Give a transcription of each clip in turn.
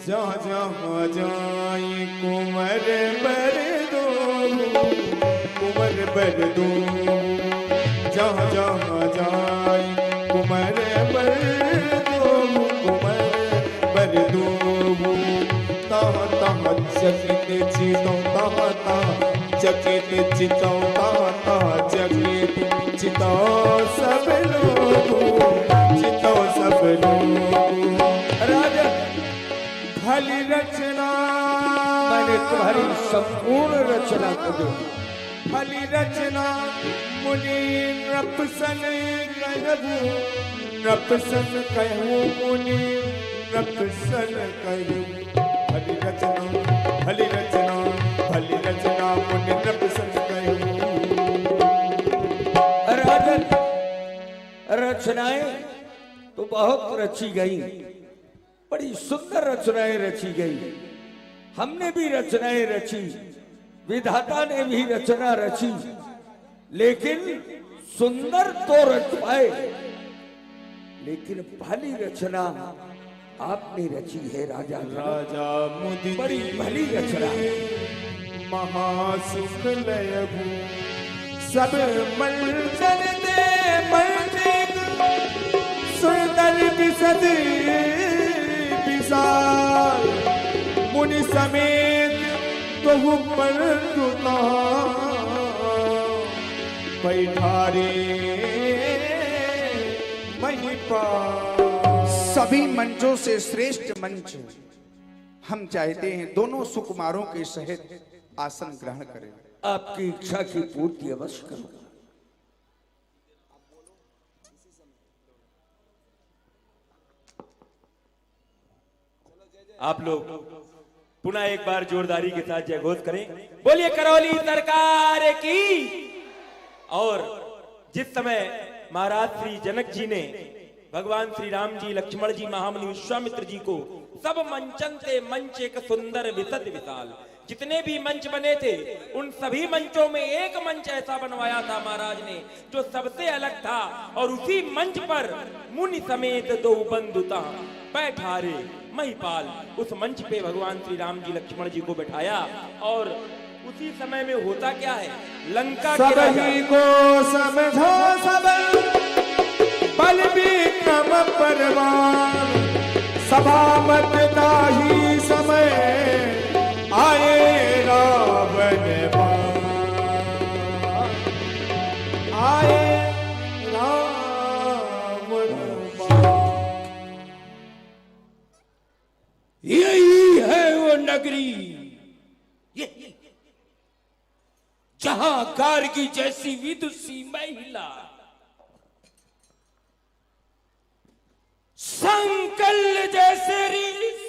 जहाँ जहाँ जाए कुंवर बर दो, कुंवर बर दो, जहाँ जहाँ जाए कुंवर बर दो, कुंवर बर दो, तहाँ तहाँ चकित चितौ, तहाँ तहाँ चकित चितौ, तहाँ तहाँ चकित चितौ सब लोग, चितौ सब लोग। राजा भली रचना मैंने तुम्हारी संपूर्ण रचना को देखा। भली रचना मुनि नृपसन कहबू, नृपसन कहूँ मुनि नृपसन कहूँ। भली रचना, भली रचना, भली रचना मुनि नृपसन कहूँ। राजन, रचनाएं तो बहुत रची गई, बड़ी सुंदर रचनाएं रची गई। हमने भी रचनाएं रची, विधाता ने भी रचना रची, लेकिन सुंदर तो रच पाए, लेकिन भली रचना आपने रची है राजा। राजा मुदि बड़ी भली रचना, महासुख लयभू सब मंजन दे मंजिल, सुंदर विशद विशाल, मुनि समेत बहु पर दुता पैठारे महिपाल। सभी मंचों से श्रेष्ठ मंच हम चाहते हैं दोनों सुकुमारों के सहित आसन ग्रहण करें। आपकी इच्छा की पूर्ति अवश्य करूंगा। आप लोग पुनः एक बार जोरदारी के साथ जय घोष करें, बोलिए करौली सरकार की। और जिस समय महाराज श्री जनक जी ने भगवान श्री राम जी, लक्ष्मण जी, महामुनि विश्वामित्र जी को सब मंचन से मंच एक सुंदर विशद विशाल, जितने भी मंच बने थे उन सभी मंचों में एक मंच ऐसा बनवाया था महाराज ने जो सबसे अलग था, और उसी मंच पर मुनि समेत दो बंधुता बैठारे महिपाल, उस मंच पे भगवान श्री राम जी, लक्ष्मण जी को बैठाया। और उसी समय में होता क्या है, लंका के सभी को समझो सब बल विक्रम परवान, सभा मत ताही समय आए रावण बाण, आए रावण बाण। यही है वो नगरी, यही जहां गार्गी जैसी विदुषी महिला संकल्य जैसे रीस,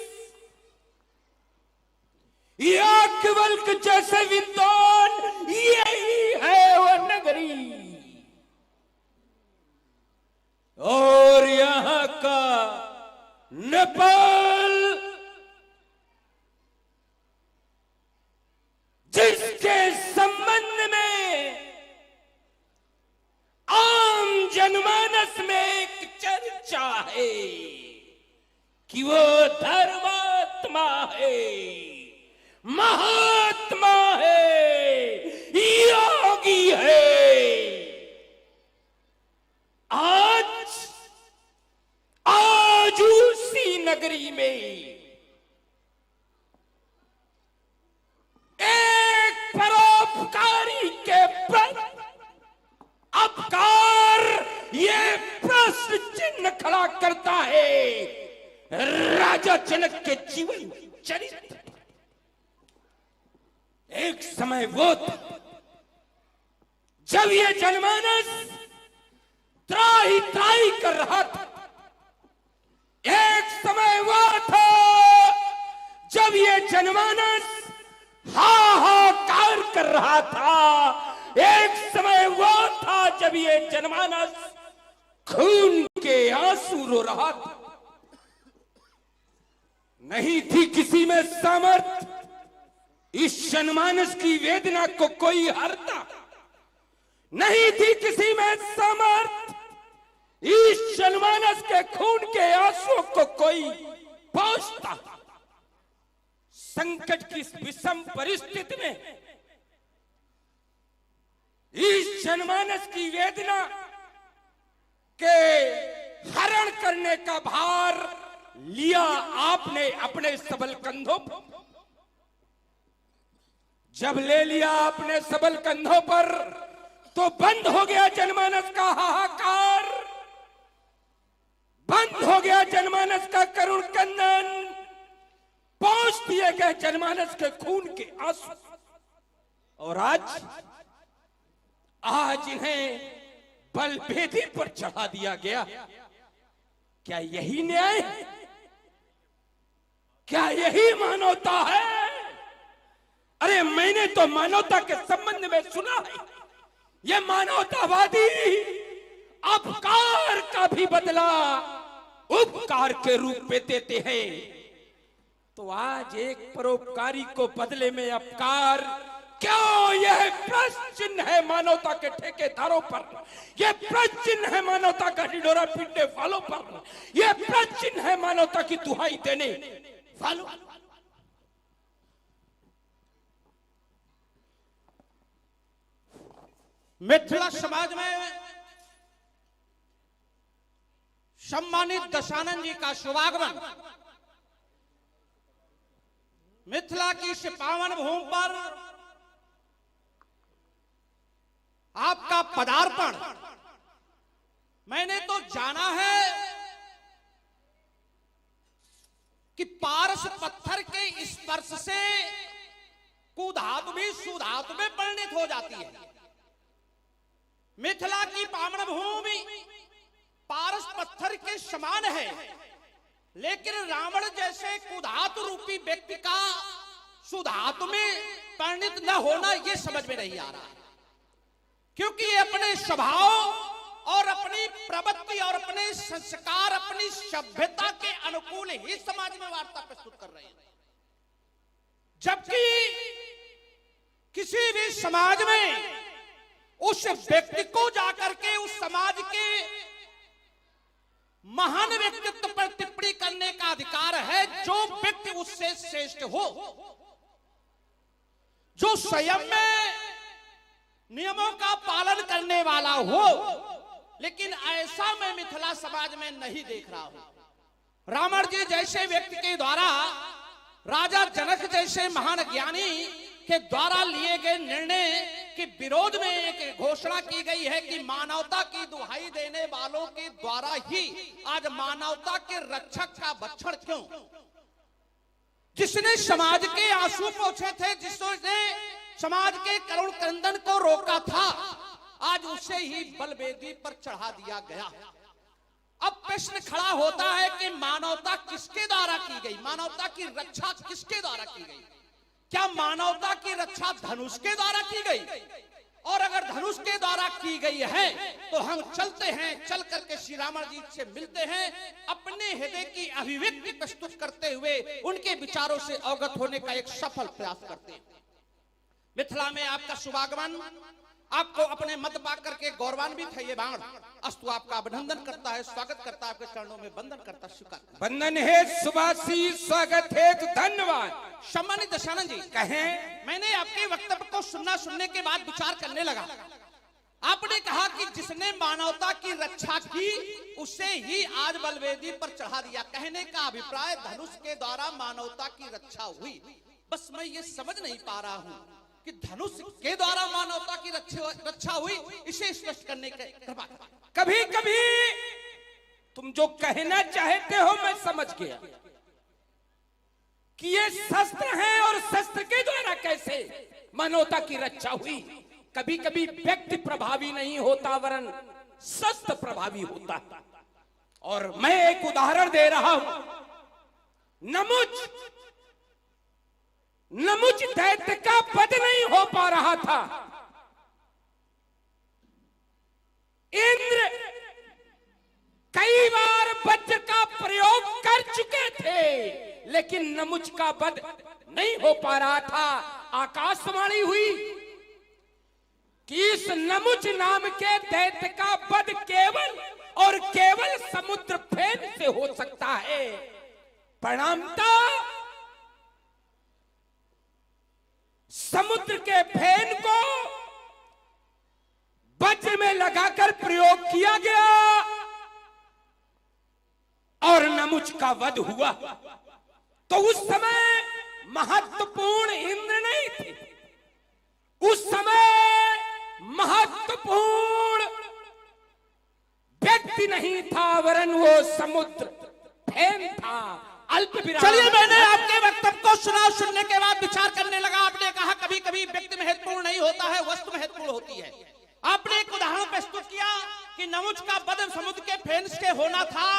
याज्ञवल्क्य जैसे विद्वान, यही है वो नगरी। और यहां का नेपाल, जिसके संबंध में आम जनमानस में एक चर्चा है कि वो धर्मात्मा है, महात्मा है, योगी है। आज उसी नगरी में एक परोपकारी के प्रति अपकार ये प्रश्न चिन्ह खड़ा करता है राजा जनक के जीवन चरित्र। एक समय वो था जब ये जनमानस त्राही त्राही कर रहा था, एक समय वो था जब ये जनमानस हाहाकार कर रहा था, एक समय वो था जब ये जनमानस खून के आंसू रो रहा था। नहीं थी किसी में सामर्थ इस जनमानस की वेदना को कोई हरता, नहीं थी किसी में सामर्थ इस जनमानस के खून के आंसुओं को कोई पहुंचता। संकट की इस विषम परिस्थिति में इस जनमानस की वेदना के हरण करने का भार लिया आपने अपने सबल कंधों पर। जब ले लिया आपने सबल कंधों पर तो बंद हो गया जनमानस का हाहाकार, बंद हो गया जनमानस का करुण क्रंदन, पहुंच दिए गए जनमानस के खून के आंसू। और आज इन्हें बलभेदी पर चढ़ा दिया गया। क्या यही न्याय है? क्या यही मानवता है? अरे मैंने तो मानवता के संबंध में सुना है, ये मानवतावादी अपकार का भी बदला उपकार के रूप में देते हैं। तो आज एक परोपकारी को बदले में अपकार, क्यों? यह प्रश्न चिन्ह है मानवता के ठेकेदारों पर, यह प्रश्न चिन्ह है मानवता का ढिंढोरा पीटने वालों पर, यह प्रश्न चिन्ह है मानवता की दुहाई देने वालों। मिथिला समाज में सम्मानित दशानंद जी का शुभागमन, मिथिला की इस पावन भूमि पर आपका पदार्पण, मैंने तो जाना है कि पारस पत्थर के स्पर्श से कुधातु भी सुधातु में परिणित हो जाती है। मिथिला की पावन भूमि पारस पत्थर के समान है, लेकिन रावण जैसे कुधातु रूपी व्यक्ति का सुधातु में परिणित न होना यह समझ में नहीं आ रहा है, क्योंकि ये अपने स्वभाव और अपनी प्रवृत्ति और अपने संस्कार, अपनी सभ्यता के अनुकूल ही समाज में वार्ता प्रस्तुत कर रहे हैं। जबकि किसी भी समाज में उस व्यक्ति को जाकर के उस समाज के महान व्यक्तित्व पर टिप्पणी करने का अधिकार है जो व्यक्ति उससे श्रेष्ठ हो, जो स्वयं में नियमों का पालन करने वाला हो। लेकिन ऐसा मैं मिथिला समाज में नहीं देख रहा हूं। रावण जी जैसे व्यक्ति के द्वारा, राजा जनक जैसे महान ज्ञानी के द्वारा लिए गए निर्णय के विरोध में एक घोषणा की गई है कि मानवता की दुहाई देने वालों के द्वारा ही आज मानवता के रक्षक का भक्षण क्यों? जिसने समाज के आंसू पोंछे थे, जिसने समाज के करुण क्रंदन को रोका था, आज उसे ही बलवेदी पर चढ़ा दिया गया। अब प्रश्न खड़ा होता है कि मानवता किसके द्वारा की गई? मानवता की रक्षा किसके द्वारा की गई? क्या मानवता की रक्षा धनुष के द्वारा की गई? और अगर धनुष के द्वारा की गई है तो हम चलते हैं, चल करके श्री राम जी से मिलते हैं, अपने हृदय की अभिव्यक्ति प्रस्तुत करते हुए उनके विचारों से अवगत होने का एक सफल प्रयास करते हैं। मिथिला में आपका शुभागमन, आपको अपने मत पा करके गौरवान्वित है ये बाण। अस्तु आपका अभिनंदन करता है, स्वागत करता है, आपके चरणों में वंदन करता, स्वीकार करता। वंदन है सुभाषी, स्वागत है, धन्यवाद। सम्मानित दशानंद जी, कहें। मैंने आपके वक्तव्य को सुनने के बाद विचार करने लगा। आपने कहा कि जिसने मानवता की रक्षा की उसे ही आज बलवेदी पर चढ़ा दिया। कहने का अभिप्राय धनुष के द्वारा मानवता की रक्षा हुई। बस मैं ये समझ नहीं पा रहा हूं कि धनुष के द्वारा मानवता की रक्षा हुई, इसे स्पष्ट करने के कृपा। कभी कभी तुम जो कहना चाहते हो मैं समझ गया कि ये शस्त्र हैं और शस्त्र के द्वारा कैसे मानवता की रक्षा हुई। कभी कभी व्यक्ति प्रभावी नहीं होता वरन शस्त्र प्रभावी होता। और मैं एक उदाहरण दे रहा हूं। नमुच दैत्य का वध नहीं हो पा रहा था। इंद्र कई बार वज्र का प्रयोग कर चुके थे, लेकिन नमुच का वध नहीं हो पा रहा था। आकाशवाणी हुई कि इस नमुच नाम के दैत्य का वध केवल और केवल समुद्र फेन से हो सकता है। परिणामतः समुद्र के फेन को वज्र में लगाकर प्रयोग किया गया और नमुच का वध हुआ। तो उस समय महत्वपूर्ण इंद्र नहीं थे, उस समय महत्वपूर्ण व्यक्ति नहीं था, वरन वो समुद्र फेन था। अल्प विराम। चलिए, मैंने आपके वक्तव्य को सुना, सुनने के बाद विचार करने लगा। आपने कहा कभी कभी व्यक्ति महत्वपूर्ण नहीं होता है, वस्तु महत्वपूर्ण होती है। आपने एक उदाहरण प्रस्तुत किया कि नमुच का वध समुद्र के फेन से होना था,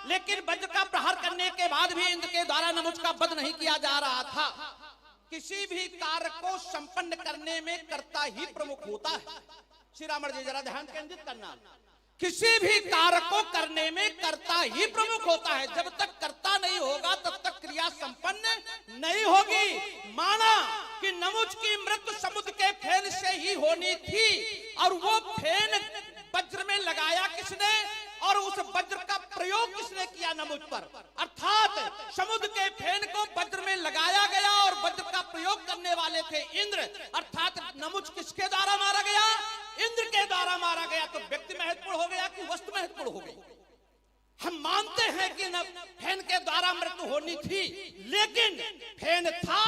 लेकिन वज्र का प्रहार करने के बाद भी इंद्र के द्वारा नमुच का वध नहीं किया जा रहा था। किसी भी कार्य को संपन्न करने में कर्ता ही प्रमुख होता है। श्री रामण जी जरा ध्यान केंद्रित करना। किसी भी कार्य को करने में कर्ता ही प्रमुख होता है। जब तक कर्ता नहीं होगा तब तक क्रिया संपन्न नहीं होगी। माना कि नमुच की मृत्यु समुद्र के फेन से ही होनी थी, और वो फेन वज्र में लगाया किसने, और उस वज्र का प्रयोग किसने किया नमुच पर। अर्थात समुद्र के फेन को वज्र में लगाया गया और वज्र का प्रयोग करने वाले थे इंद्र। अर्थात नमुच किसके द्वारा मारा गया, इंद्र के द्वारा मारा गया। तो व्यक्ति महत्वपूर्ण हो गया कि वस्तु महत्वपूर्ण हो गई। हम मानते हैं कि फेन के द्वारा मृत्यु होनी थी, लेकिन फेन था,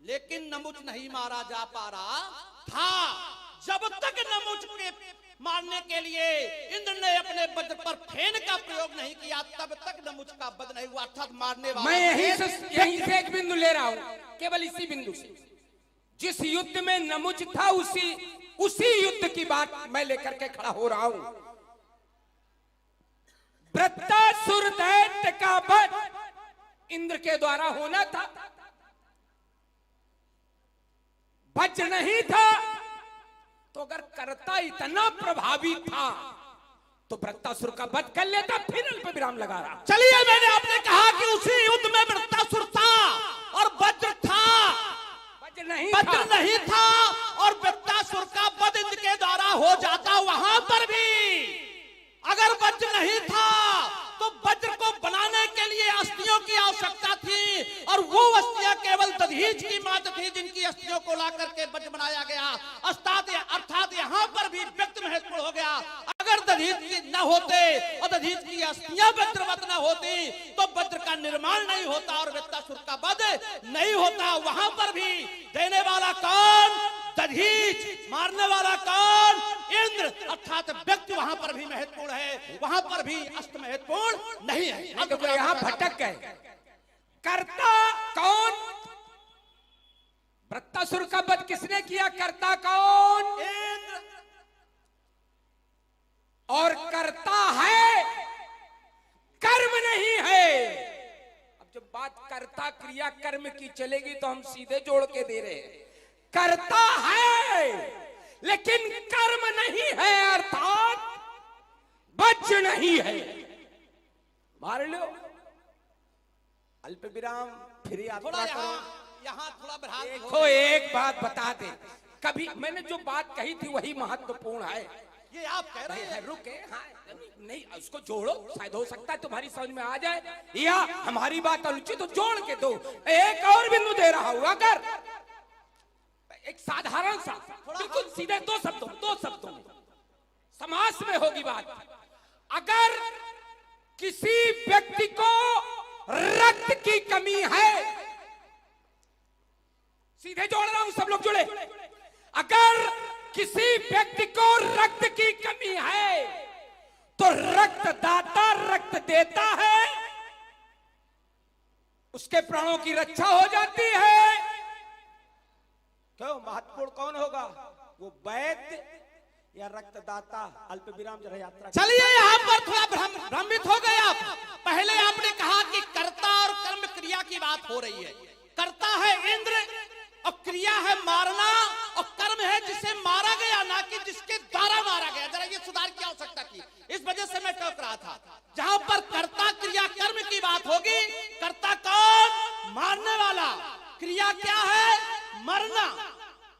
लेकिन नमुच नहीं मारा जा पा रहा था। जब तक नमुच के मारने के लिए इंद्र ने अपने वज्र पर फेन का प्रयोग नहीं किया, तब तक नमुच का वध नहीं हुआ। अर्थात मारने वाला। मैं यहीं से एक बिंदु ले रहा हूं, केवल इसी बिंदु से। जिस युद्ध में नमुच था, उसी युद्ध की बात मैं लेकर के खड़ा हो रहा हूं। वृत्तासुर दैत्य का वध इंद्र के द्वारा होना था, वज्र नहीं था। तो अगर कर्ता इतना प्रभावी था तो वृत्तासुर का वध कर लेता, फिर अल्प विराम लगा रहा। चलिए, मैंने आपने कहा कि उसी युद्ध में वृत्तासुर था और वज्र था, वज्र नहीं था, और वृत्तासुर का वध इंद्र के द्वारा हो जाता। वहां पर भी अगर वज्र नहीं था तो वज्र को बनाने के लिए अस्थियों की आवश्यकता थी, और वो अस्थियां केवल दधीच की मात्र थी जिनकी अस्थियों को ला करके वज्र बनाया गया। अर्थात यहाँ पर भी व्यक्ति महत्वपूर्ण हो गया। अगर दधीच की न होते और दधीच की अस्थियां वज्रवत न होती तो वज्र का निर्माण नहीं होता और वृत्तासुर का वध नहीं होता। वहां पर भी देने वाला कौन, दधीच, मारने वाला कौन, इंद्र। अर्थात व्यक्ति वहां पर भी महत्वपूर्ण है, वहां पर भी अस्त्र महत्वपूर्ण नहीं है। तो यहाँ भटक गए। कर्ता कौन, वृत्तासुर का वध किसने किया, कर्ता कौन, इंद्र। और कर्ता है, कर्म नहीं है। अब जब बात कर्ता क्रिया कर्म की चलेगी तो हम सीधे जोड़ के दे रहे हैं। कर्ता है लेकिन कर्म नहीं है, अर्थात वज्र नहीं है। मार लो, अल्प विराम, फिर यात्रा करो। यहाँ थोड़ा बढ़ा देखो, एक बात बता दे, कभी मैंने जो बात कही थी वही महत्वपूर्ण है। ये आप कह रहे हैं। रुके, हाँ, नहीं उसको जोड़ो, शायद हो सकता है तुम्हारी समझ में आ जाए, या हमारी बात अनुचित तो जोड़ के दो। एक और बिंदु दे रहा हूं, अगर एक साधारण सा, बिल्कुल सीधे दो शब्दों में समास में होगी बात। अगर किसी व्यक्ति को रक्त की कमी है, सीधे जोड़ रहा हूं, सब लोग जुड़े। अगर किसी व्यक्ति को रक्त की कमी है तो रक्तदाता रक्त देता है, उसके प्राणों की रक्षा हो जाती है। क्यों, महत्वपूर्ण कौन होगा, वो वैद्य या रक्तदाता? अल्प विराम जरा यात्रा। चलिए, यहाँ पर थोड़ा भ्रमित हो गए आप। पहले आपने कहा कि कर्ता और कर्म क्रिया की बात हो रही है। कर्ता है इंद्र और क्रिया है मारना, और कर्म है जिसे मारा गया, ना कि जिसके द्वारा मारा गया। जरा ये सुधार की आवश्यकता थी, इस वजह से मैं टोक रहा था। जहां पर कर्ता क्रिया कर्म की बात होगी, कर्ता कौन, मारने वाला, क्रिया क्या है, मरना।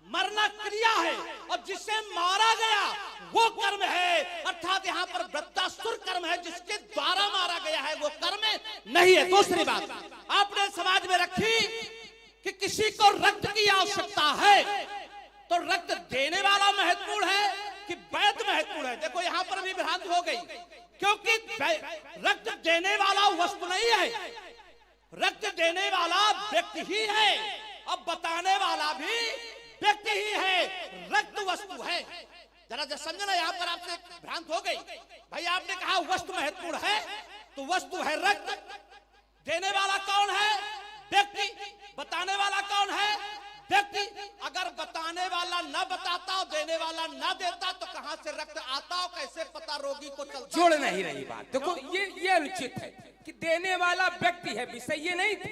मरना क्रिया है और जिसे मारा गया वो कर्म है। अर्थात यहाँ पर वृत्तासुर कर्म है, जिसके द्वारा मारा गया है वो कर्म नहीं है। दूसरी बात आपने समाज में रखी कि किसी को रक्त की आवश्यकता है तो रक्त देने वाला महत्वपूर्ण है कि वैद्य महत्वपूर्ण है। देखो यहां पर भी भ्रांति हो गई, क्योंकि रक्त देने वाला वस्तु नहीं है, रक्त देने वाला व्यक्ति ही है और बताने वाला भी व्यक्ति ही है, रक्त वस्तु है। जरा समझना, यहां पर आपसे भ्रांत हो गई। भाई आपने कहा वस्तु महत्वपूर्ण है, तो वस्तु है रक्त, देने वाला कौन है? व्यक्ति। बताने वाला कौन है? व्यक्ति। अगर बताने वाला न बताता और देने वाला न देता तो कहां से रक्त आता और कैसे पता रोगी को चलता? जोड़ नहीं रही बात। देखो ये अनुचित है कि देने वाला व्यक्ति है, विषय ये नहीं था।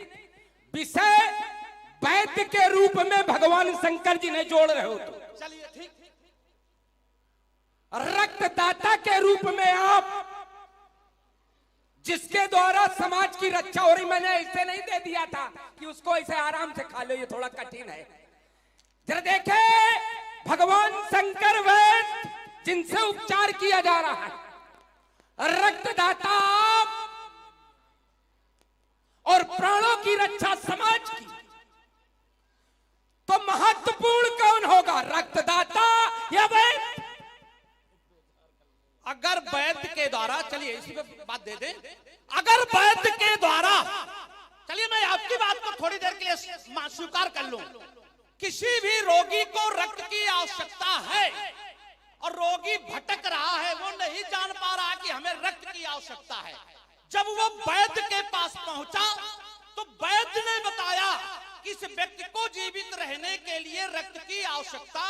विषय वैद्य के रूप में भगवान शंकर जी ने जोड़ रहे हो तो चलिए ठीक। रक्तदाता के रूप में आप जिसके द्वारा समाज की रक्षा हो रही, मैंने ऐसे नहीं दे दिया था कि उसको ऐसे आराम से खा लो, ये थोड़ा कठिन है। जरा देखे भगवान शंकर वैद्य जिनसे उपचार किया जा रहा है, रक्तदाता और प्राणों की रक्षा समाज की, तो महत्वपूर्ण कौन होगा, रक्तदाता या वैद्य? अगर वैद्य के द्वारा, चलिए इसी पे बात दे दें, अगर वैद्य के द्वारा, चलिए मैं आपकी बात को थोड़ी देर के लिए स्वीकार कर लूं, किसी भी रोगी को रक्त की आवश्यकता है और रोगी भटक रहा है, वो नहीं जान पा रहा कि हमें रक्त की आवश्यकता है। जब वो वैद्य के पास पहुंचा तो वैद्य ने बताया कि इस व्यक्ति को जीवित रहने के लिए रक्त की आवश्यकता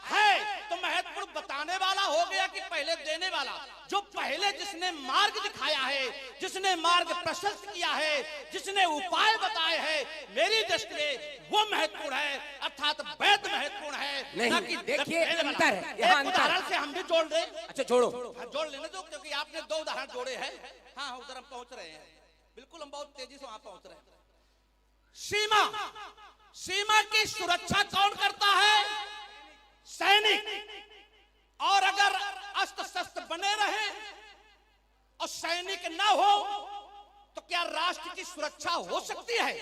है, तो महत्वपूर्ण बताने वाला हो गया कि पहले देने वाला? जो पहले जिसने मार्ग दिखाया है, जिसने मार्ग प्रशस्त किया है, जिसने उपाय बताए हैं, मेरी दृष्टि में वो महत्वपूर्ण है, अर्थात वैद्य महत्वपूर्ण है। नहीं, देखिए अंतर है, यहाँ अंतर। उदाहरण से हम भी जोड़ दें। अच्छा छोड़ो, जोड़ लेने दो, क्योंकि आपने दो उदाहरण जोड़े हैं। हाँ, उधर हम पहुंच रहे हैं, बिल्कुल हम बहुत तेजी से वहां पहुंच रहे हैं। सीमा, सीमा की सुरक्षा कौन करता है? सैनिक। और अगर अस्त्र शस्त्र बने रहे और सैनिक ना हो तो क्या राष्ट्र की सुरक्षा हो सकती है?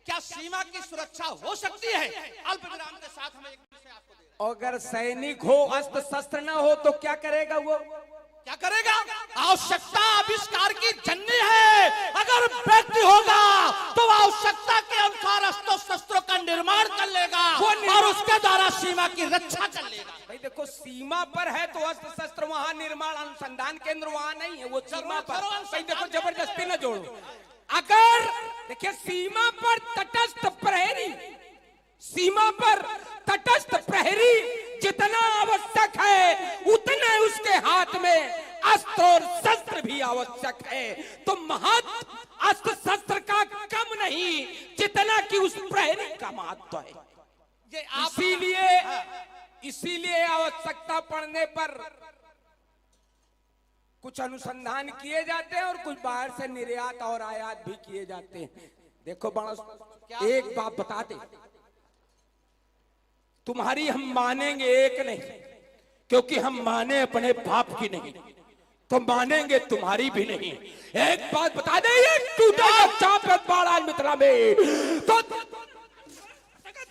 क्या सीमा की सुरक्षा हो सकती है? अल्प विराम के साथ हमें एक विषय आपको दे रहे हैं। अगर सैनिक हो, अस्त्र शस्त्र ना हो तो क्या करेगा वो? क्या करेगा? आवश्यकता आविष्कार की जननी है। अगर व्यक्ति होगा तो आवश्यकता के अनुसार अस्त्र शस्त्रों का निर्माण कर लेगा और उसके द्वारा सीमा की रक्षा कर लेगा। भाई देखो, सीमा पर है तो अस्त्र शस्त्र वहां निर्माण अनुसंधान केंद्र वहां नहीं है, वो सीमा पर। भाई देखो, जबरदस्ती न जोड़ो। अगर देखिए सीमा पर तटस्थ प्रहरी, सीमा पर तटस्थ प्रहरी जितना आवश्यक है उतने उसके हाथ में अस्त्र और शस्त्र भी आवश्यक है, तो महत्व अस्त्र शस्त्र का कम नहीं जितना कि उस प्रहरी का महत्व है। इसीलिए आवश्यकता पड़ने पर कुछ अनुसंधान किए जाते हैं और कुछ बाहर से निर्यात और आयात भी किए जाते हैं। देखो बड़ा एक बात बता दे, तुम्हारी हम मानेंगे एक नहीं, क्योंकि हम माने अपने बाप की नहीं तो मानेंगे तुम्हारी भी नहीं। एक बात बता दे, ये टूटेगा चापत बाड़ा मित्रा में तो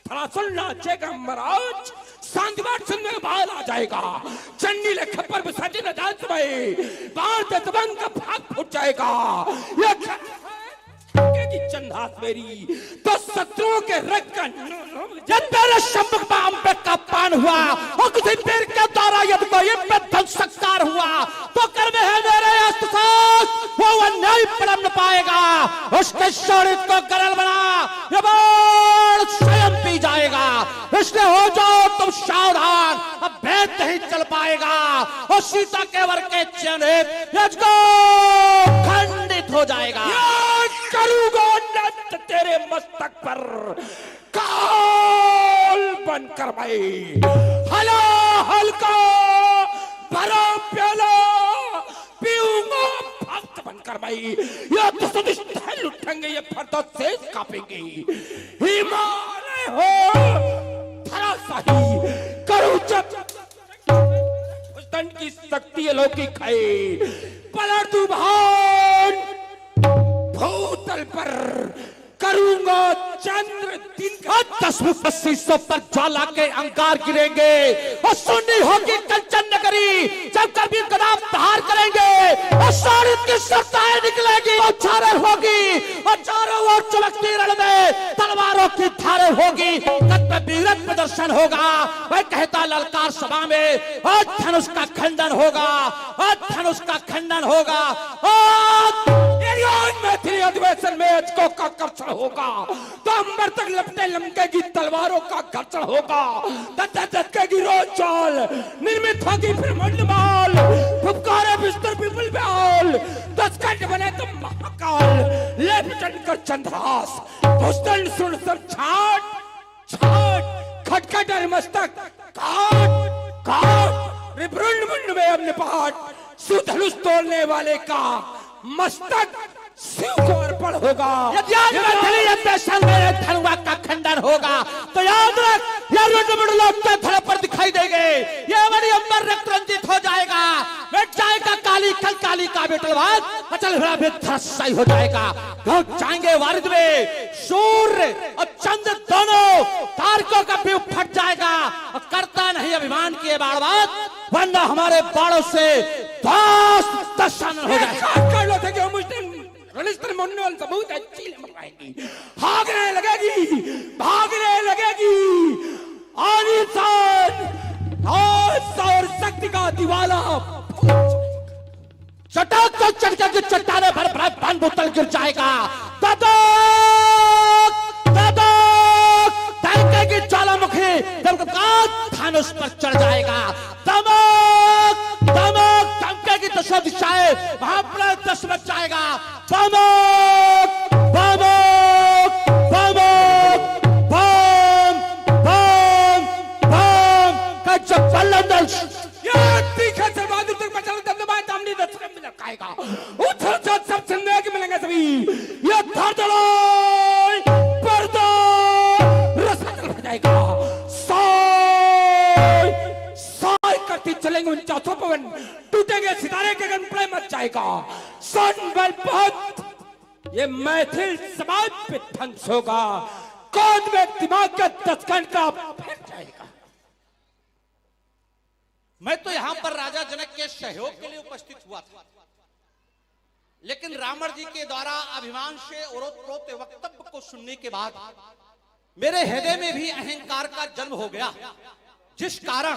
थरासुल नाचेगा महाराज, सांझवाट सुनने के बाद आ जाएगा, चंडी ले खप्पर में सजी न जान में बाढ़ दतबंग का भाग फूट जाएगा। ये की चंदास मेरी तो शत्रुओं के रक्त का जब तेरे शंभुक बाम पे कप्तान हुआ और किसी तीर के द्वारा यदि कोई पे धनसकार हुआ तो कर में है मेरे अस्त्र वो नहीं पड़म पाएगा, उसके शरीर को गरल बना ये बाण स्वयं पी जाएगा। इसलिए हो जाओ तुम सावधान, अब भेद नहीं चल पाएगा और सीता के वर के चरित यजको खंडित हो जाएगा। करूंगा नृत्य तेरे मस्तक पर काल बनकर मैं, हला हल्का भरा प्याला पीऊंगा भक्त बनकर मैं। ये तो सदिष्ट है लुटेंगे, ये फरदो से कापेंगे, हिमालय हो थरा सही करूं जब उस दंड की शक्ति अलौकिक है, पलट तू भान भूतल पर करूंगा चंद्र दिन का 10,25,000 पर ज्वाला के अंगार गिरेंगे और सुननी होगी कंचन नगरी जब कभी कदम बाहर करेंगे और सारी की सत्ताएं निकलेगी और चारें होगी और चारों ओर चमकती रण में तलवारों की धारें होगी वीरत प्रदर्शन होगा। वह कहता ललकार सभा में और धनुष का खंडन होगा और धनुष का खंडन होगा और मैथिली अधिवेशन में अजकों का घर्षण होगा तो अंबर तक लपटे लमकेगी तलवारों का घर्षण होगा। धधकेगी रोज चाल निर्मित होगी फिर मंडमाल फुफकारे बिस्तर पिपल बाल 10 घंटे बने तो महाकाल ले पिटन कर चंद्रहास भूषण सुन सब छाट छाट खटखट और मस्तक काट काट रिब्रुंड मुंड में अब निपाट सुधनुष तोड़ने वाले का मस्तक शिव को अर्पण होगा। यदि आज मैथिली अधिवेशन में धनुआ का खंडन होगा तो याद रख ये रुद्र लोग के धड़ पर दिखाई देंगे। ये बड़ी अंबर रक्त रंजित हो जाएगा मिट जाएगा काली कल काली का बेटलवाद अचल भरा भी धराशायी हो जाएगा। लोग जाएंगे वारिद में सूर्य और चंद्र दोनों तारकों का भी फट जाएगा और करता नहीं अभिमान किए बाणवाद वरना हमारे बाणों से दर्शन हो जाएगा। बहुत अच्छी भागने लगेगी और शक्ति का दिवाला चटाक तो चटका की चट्टाने भर भर पान बोतल गिर जाएगा। की ज्वालामुखी धनुष पर चढ़ जाएगा। दमक दमक धमके की दशा दिशाएं वहां पर दस बच जाएगा। दमक दमक दमक बम बम बम का जब बल्लंदल तीखे से बहादुर तक बचा दबदबाए दामनी दस्तक में लटकाएगा। उधर जो सब सुनने के मिलेंगे सभी ये धड़धड़ो पर्दा रसगल हो जाएगा। साय करती चलेंगे 49 पवन टूटेंगे सितारे के गन प्ले मच जाएगा। सन बल बहुत ये मैथिल समाज पे ध्वंस होगा। कौन में दिमाग का दस्तकन का फैल जाएगा। मैं तो यहां पर राजा जनक के सहयोग के लिए उपस्थित हुआ था लेकिन रावण जी के द्वारा अभिमान से ओतप्रोत वक्तव्य को सुनने के बाद मेरे हृदय में भी अहंकार का जन्म हो गया जिस कारण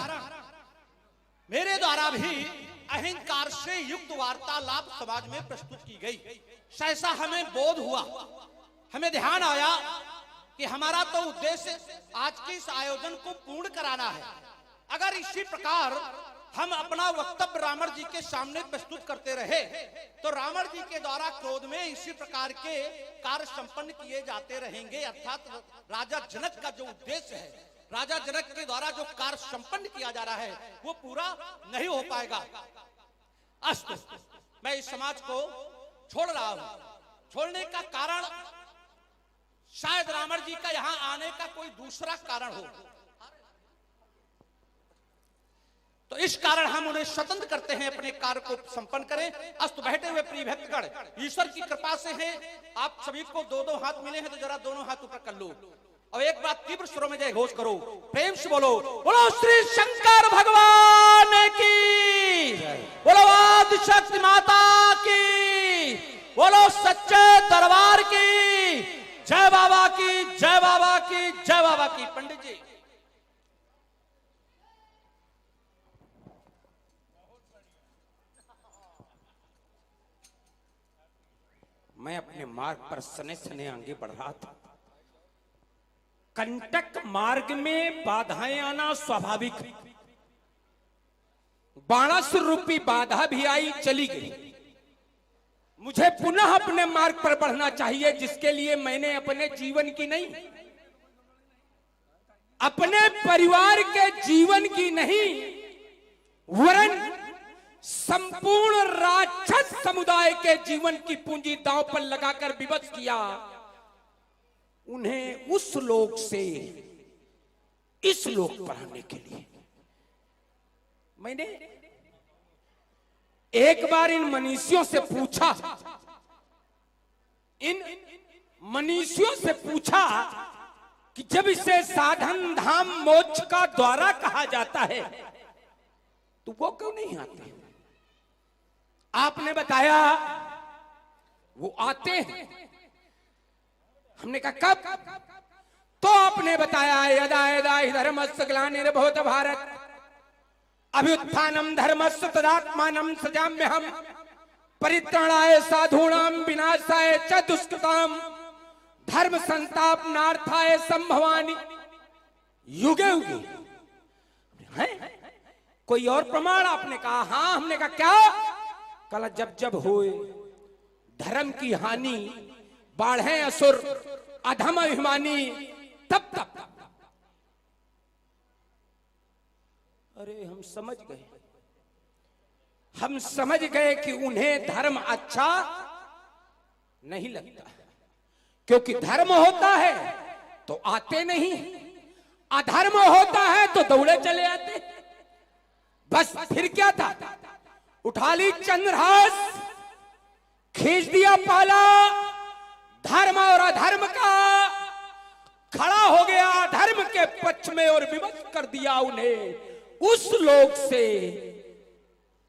मेरे द्वारा भी अहंकार से युक्त वार्तालाप समाज में प्रस्तुत की गई। सहसा हमें बोध हुआ हमें ध्यान आया कि हमारा तो उद्देश्य आज के इस आयोजन को पूर्ण कराना है। अगर इसी प्रकार हम अपना वक्तव्य रावण जी के सामने प्रस्तुत करते रहे तो रावण जी के द्वारा क्रोध में इसी प्रकार के कार्य संपन्न किए जाते रहेंगे। अर्थात राजा जनक का जो उद्देश्य है राजा जनक के द्वारा जो कार्य संपन्न किया जा रहा है वो पूरा नहीं हो पाएगा। अस्तु मैं इस समाज को छोड़ रहा हूं। छोड़ने का कारण शायद रावण जी का यहां आने का कोई दूसरा कारण हो तो इस कारण हम उन्हें स्वतंत्र करते हैं अपने कार्य को संपन्न करें। अस्तु बैठे हुए प्रिय भक्तगण ईश्वर की कृपा से है आप सभी को दो दो हाथ मिले हैं तो जरा दोनों हाथ ऊपर कर लो और एक बात तीव्र स्वरों में जय घोष करो प्रेम से बोलो बोलो श्री शंकर भगवान की बोलो आदि शक्ति माता की बोलो सच्चे दरबार की जय बाबा की जय बाबा की जय बाबा की। पंडित जी मैं अपने मार्ग पर सने सने आगे बढ़ रहा था। कंटक मार्ग में बाधाएं आना स्वाभाविक है। बाणासुर रूपी बाधा भी आई चली गई। मुझे पुनः अपने मार्ग पर बढ़ना चाहिए जिसके लिए मैंने अपने जीवन की नहीं अपने परिवार के जीवन की नहीं वरन संपूर्ण राक्षस समुदाय के जीवन की पूंजी दांव पर लगाकर विवश किया। उन्हें उस लोक से इस लोक पर आने के लिए मैंने एक बार इन मनीषियों से पूछा इन मनीषियों से पूछा कि जब इसे साधन धाम मोक्ष का द्वारा कहा जाता है तो वो क्यों नहीं आते? आपने बताया वो आते हैं। हमने कहा कब? तो आपने बताया यदा यदा हि धर्मस्य ग्लानिर्भवति भारत अभ्युत्थानम धर्मस्य तदात्मानं सृजाम्यहम् परित्राणाय साधूनां विनाशाय च दुष्कृताम् धर्म संस्थापनार्थाय संभवामि युगे युगे। है कोई और प्रमाण? आपने कहा हां। हमने कहा क्या? कल जब जब होए धर्म की हानि, बाढ़े असुर, अधम अभिमानी, तब तब। अरे हम समझ गए, हम समझ गए कि उन्हें धर्म अच्छा नहीं लगता, क्योंकि धर्म होता है तो आते नहीं, अधर्म होता है तो दौड़े चले आते। बस फिर क्या था? उठा ली चंद्रहास, खींच दिया पाला, धर्म और अधर्म का, खड़ा हो गया धर्म के पक्ष में और विवश कर दिया उन्हें उस लोक से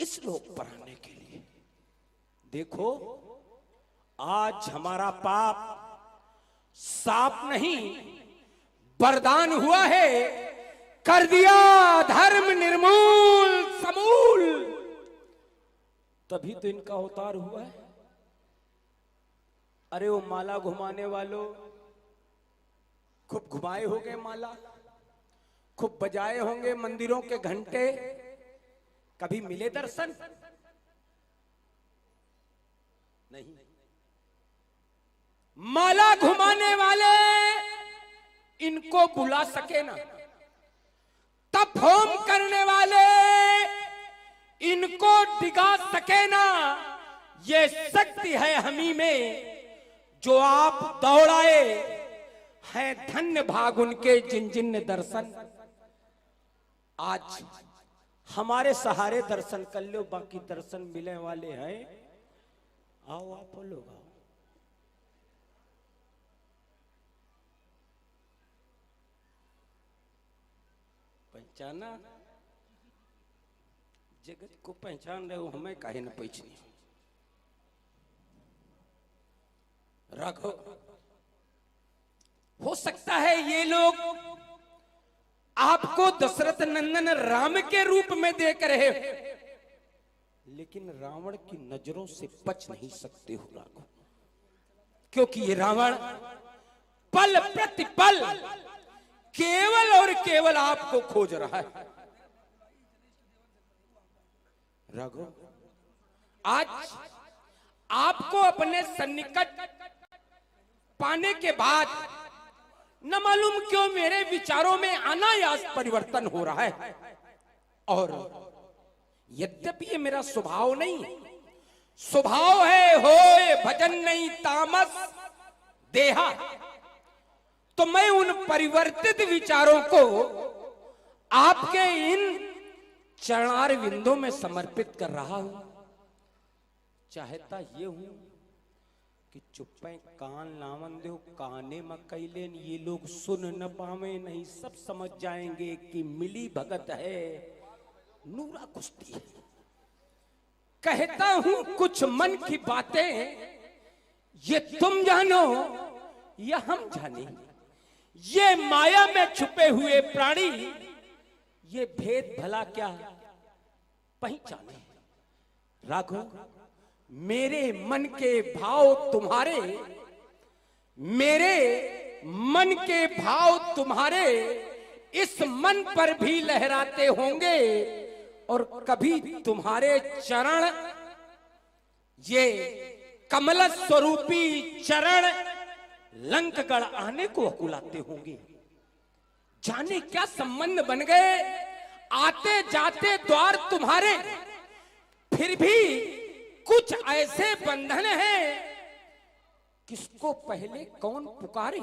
इस लोक पर आने के लिए। देखो आज हमारा पाप साफ नहीं वरदान हुआ है, कर दिया धर्म निर्मूल समूल, तभी तो इनका अवतार हुआ है। अरे वो माला घुमाने वालों, खूब घुमाए होंगे माला, खूब बजाए होंगे मंदिरों के घंटे, कभी मिले दर्शन? नहीं। माला घुमाने वाले इनको बुला सके ना, तप होम करने वाले इनको डिगा सके ना। ये शक्ति है हमी में जो आप दौड़ाए हैं, धन्य भाग उनके जिन जिन ने दर्शन आज हमारे सहारे दर्शन कर लो, बाकी दर्शन मिलने वाले हैं। आओ आप लोग आओ। पहचाना? जगत को पहचान रहे हो, हमें काहे न पहचानी? रखो, हो सकता है ये लोग आपको दशरथ नंदन राम के रूप में देख रहे हो, लेकिन रावण की नजरों से बच नहीं सकते हो राघव, क्योंकि ये रावण पल प्रतिपल केवल और केवल आपको खोज रहा है। राघव आज आपको अपने सन्निकट पाने के बाद न मालूम क्यों मेरे विचारों में अनायास परिवर्तन हो रहा है, और यद्यपि ये मेरा स्वभाव नहीं, स्वभाव है होए भजन नहीं तामस देहा, तो मैं उन परिवर्तित विचारों को आपके इन चरणार विंदों में समर्पित कर रहा हूं। चाहता ये हूं कि चुप्पे कान लावन दो, काने मकैलेन, ये लोग सुन न पावे नहीं, सब समझ जाएंगे कि मिली भगत है, नूरा कुश्ती है। कहता हूं कुछ मन की बातें, ये तुम जानो या हम जाने, ये माया में छुपे हुए प्राणी ये भेद भला क्या पहचाने। राघव मेरे मन के भाव तुम्हारे, मेरे मन के भाव तुम्हारे इस मन पर भी लहराते होंगे, और कभी तुम्हारे चरण, ये कमल स्वरूपी चरण लंकगढ़ आने को अकुलाते होंगे। जाने क्या संबंध बन गए, आते जाते द्वार तुम्हारे, फिर भी कुछ ऐसे बंधन हैं, किसको पहले कौन पुकारे।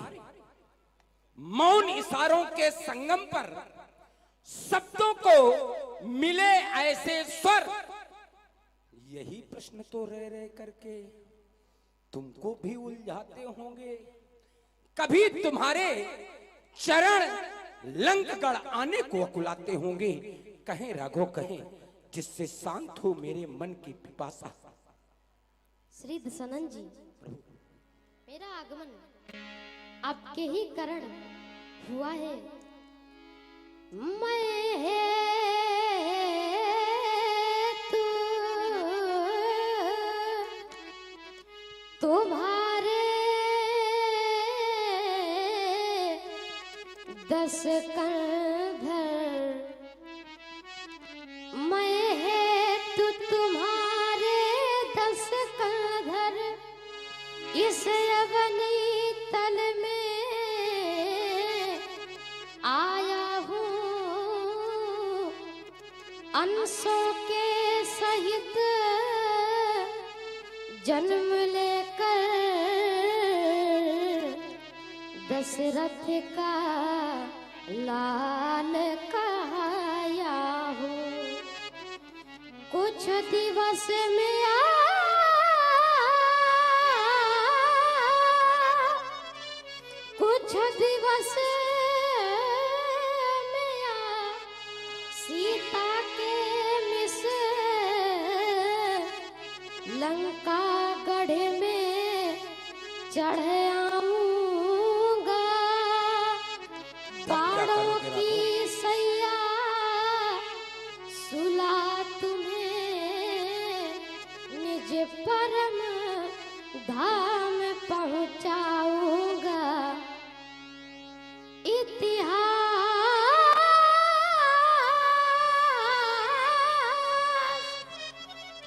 मौन इशारों के संगम पर शब्दों को मिले ऐसे स्वर, यही प्रश्न तो रह रह करके तुमको भी उलझाते होंगे। कभी तुम्हारे चरण लंकगढ़ आने को अकुलाते होंगे। कहें राघव कहें, जिससे शांत हो मेरे मन की पिपासा। श्री दशानन जी, मेरा आगमन आपके ही कारण हुआ है। मैं है तुम्हारे दस कंधर, मैं है तू तुम्हारे दस कंधर, इस अवनी तल में आया हूँ अंशों के सहित जन्म लेकर, दशरथ का लाल कहाया हूँ। कुछ दिवस में कुछ दिवस में सीता के मिस लंका गढ़ में चढ़ आऊंगा। बाणों की सैया सुला तुम्हें निज परम धाम पहुंचाऊंगा। इतिहास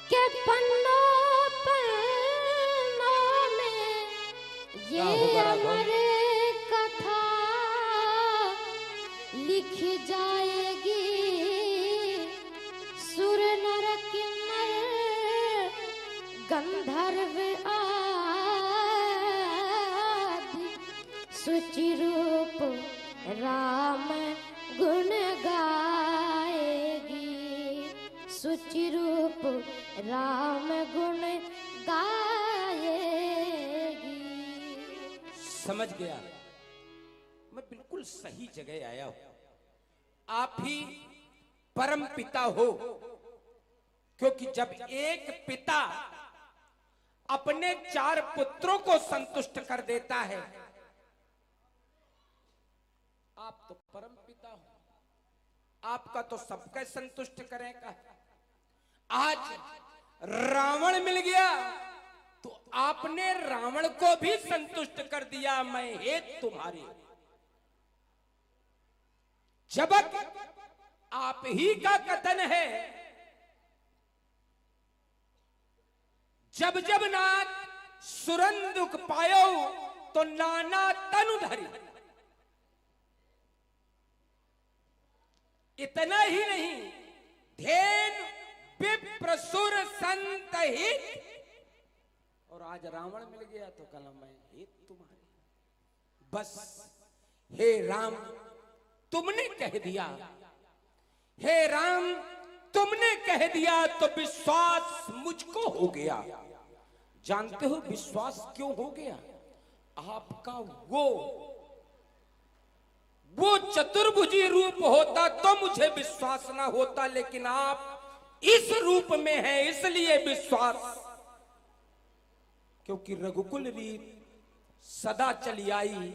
के पन्नों में ये अमर कथा लिख जाएगी। सुर नर किन्नर गंधर्व आदि सुचि रूप राम गुण गाएगी। सुचि रूप राम गुण गाएगी। समझ गया, मैं बिल्कुल सही जगह आया हूं। आप ही परम पिता हो, क्योंकि जब एक पिता अपने 4 पुत्रों को संतुष्ट कर देता है, आप तो परम पिता हो, आपका तो सबका संतुष्ट करेगा। आज रावण मिल गया तो आपने रावण को भी संतुष्ट कर दिया। मैं हे तुम्हारे जबक आप ही का कथन है, जब जब नाथ सुरंदुक पायो तो नाना तनु धरी। इतना ही नहीं, धेन विप्र सुर संत हित, और आज रावण मिल गया तो कल मैं हे तुम्हारे। बस हे राम तुमने कह दिया, हे राम तुमने कह दिया तो विश्वास मुझको हो गया। जानते हो विश्वास क्यों हो गया? आपका वो चतुर्भुजी रूप होता तो मुझे विश्वास ना होता, लेकिन आप इस रूप में है इसलिए विश्वास। क्योंकि रघुकुल रीत सदा चली आई,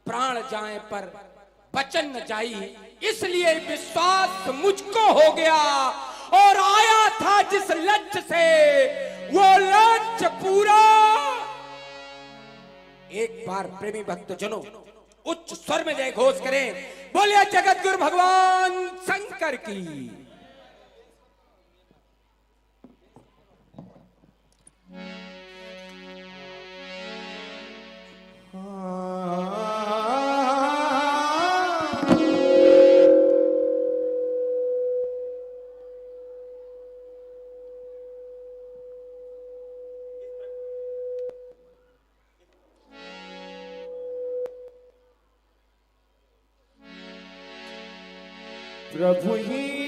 प्राण जाए पर वचन न जाई, इसलिए विश्वास मुझको हो गया। और आया था जिस लक्ष्य से वो लक्ष्य पूरा। एक बार प्रेमी भक्तजनों उच्च स्वर में जय घोष करें, बोलिए जगत गुरु भगवान शंकर की। प्रभु ही